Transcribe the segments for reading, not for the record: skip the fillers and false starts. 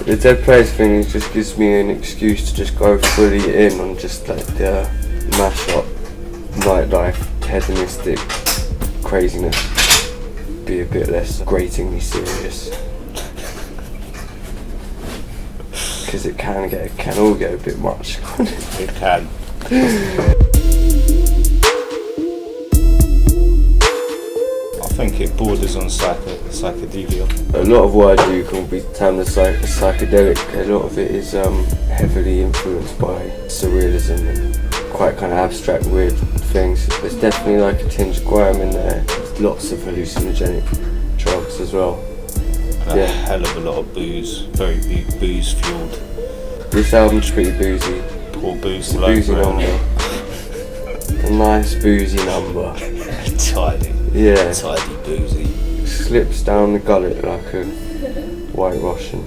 The Dead Players thing just gives me an excuse to just go fully in on just like the mash-up, nightlife, hedonistic craziness. Be a bit less gratingly serious. Because it can all get a bit much. It can. I think it borders on psychedelia. A lot of what I do can be termed as psychedelic. A lot of it is heavily influenced by surrealism and quite kind of abstract, weird things. There's definitely like a tinge of grime in there. There's lots of hallucinogenic drugs as well. And a hell of a lot of booze, very booze fueled. This album's pretty boozy. Poor boozy number. A nice boozy number. Tidy. Yeah. Tidy boozy. Slips down the gullet like a white Russian.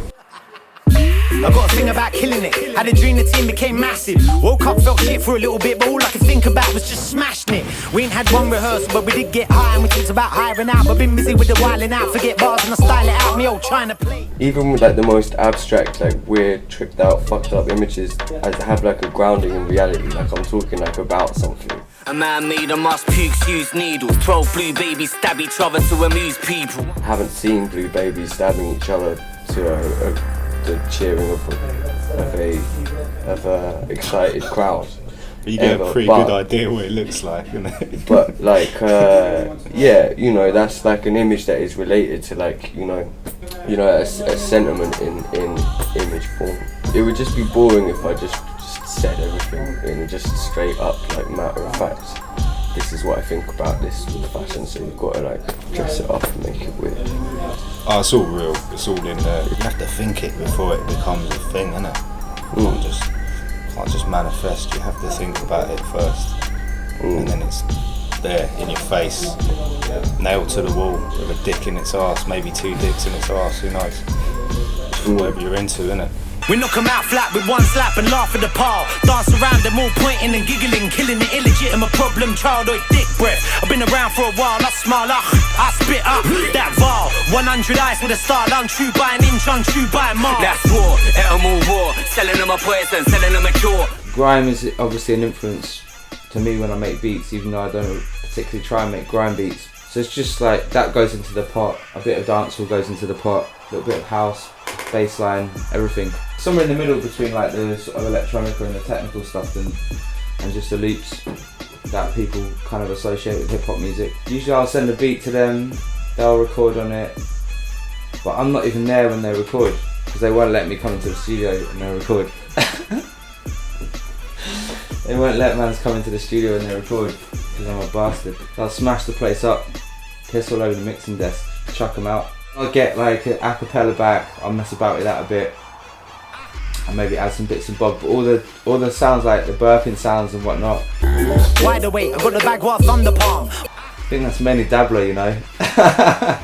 I got a thing about killing it. Had a dream the team became massive. Woke up, felt shit for a little bit, but all I could think about was just smashing it. We ain't had one rehearsal, but we did get high, and we talked about hiring out. But been busy with the wilding out, forget bars and I style it out. Me old trying to play. Even with like the most abstract, like weird, tripped out, fucked up images, I have like a grounding in reality. Like I'm talking like about something. A man made a mass pukes, use needles. 12 blue babies stab each other to amuse people. I haven't seen blue babies stabbing each other to the cheering of a excited crowd. But you get a pretty good idea what it looks like, isn't it? But like, yeah, you know, that's like an image that is related to like, you know, a sentiment in image form. It would just be boring if I just said everything in just straight up like matter of fact. This is what I think about this with fashion, so you've got to like dress it up and make it weird. Oh, it's all real, it's all in there. You have to think it before it becomes a thing, innit? You can't just manifest, you have to think about it first. And then it's there, in your face, nailed to the wall, with a dick in its arse, maybe 2 dicks in its arse, who knows? Whatever you're into, innit? We knock them out flat with one slap and laugh at the pile. Dance around them all pointing and giggling, killing the illegitimate problem child or dick breath. I've been around for a while, I smile up, I spit up that val. 100 ice with a start, untrue by an inch, untrue by a mile. That's war, eternal war, selling them a poison, selling them a cure. Grime is obviously an influence to me when I make beats, even though I don't particularly try and make grime beats. So it's just like, that goes into the pot, a bit of dancehall goes into the pot, a little bit of house, bass line, everything. Somewhere in the middle between like the sort of electronica and the technical stuff and just the loops that people kind of associate with hip hop music. Usually I'll send a beat to them, they'll record on it, but I'm not even there when they record because they won't let me come into the studio and they record. They won't let mans come into the studio and they record because I'm a bastard. I'll smash the place up, piss all over the mixing desk, chuck them out. I'll get like an a cappella back, I'll mess about with that a bit and maybe add some bits and bobs, but all the sounds like the burping sounds and whatnot. Wide awake, I got the bag while thunder palm. I think that's mainly Dabbla, you know. I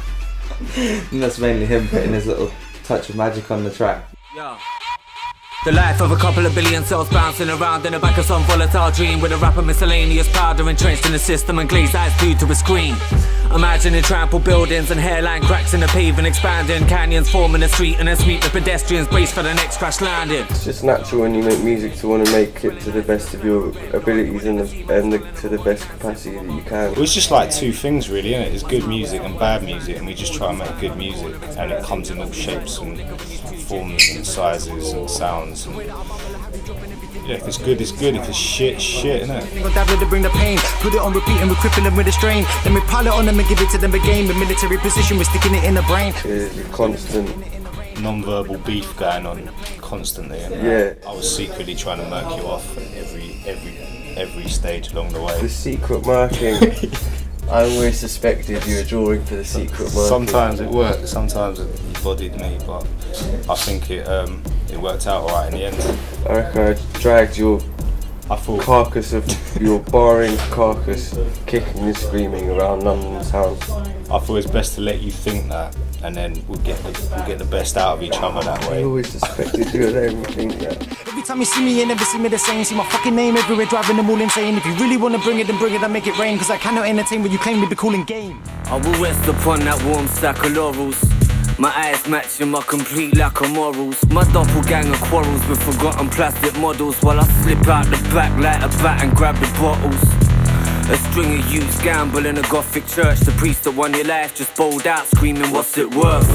think that's mainly him putting his little touch of magic on the track. Yeah. The life of a couple of billion cells bouncing around in the back of some volatile dream with a rapper miscellaneous powder entrenched in the system and glazed eyes glued to a screen. Imagining trampled buildings and hairline cracks in the pavement expanding, canyons forming a street and then sweep the pedestrians brace for the next crash landing. It's just natural when you make music to want to make it to the best of your abilities and to the best capacity that you can. Well, it's just like two things really, isn't it? There's good music and bad music, and we just try and make good music, and it comes in all shapes and forms and sizes and sounds. And yeah, if it's good, it's good. If it's shit, shit, innit? Dabbla to bring the pain, put it on repeat and we cripple them with a strain. Then we pile it on them and give it to them again. With military position, we're sticking it in the brain. There's a constant non-verbal beef going on constantly. Yeah. I was secretly trying to murk you off at every stage along the way. The secret murking. I always suspected you were drawing for the secret murking. Sometimes it worked, sometimes it bodied me, but I think it worked out alright in the end. I reckon I dragged your carcass of your barring carcass kicking and screaming around London town. I thought it's best to let you think that, and then we'll get the best out of each other that way. I always suspected you were there and think that. Every time you see me, you never see me the same. See my fucking name everywhere, driving them all insane. If you really wanna bring it, then bring it and make it rain. Cause I cannot entertain what you claim to be calling game. I will rest upon that warm sack of laurels. My eyes matching my complete lack of morals. My doppelganger quarrels with forgotten plastic models, while I slip out the back, light a bat and grab the bottles. A string of youths gamble in a gothic church. The priest that won your life just bowled out, screaming, what's it worth?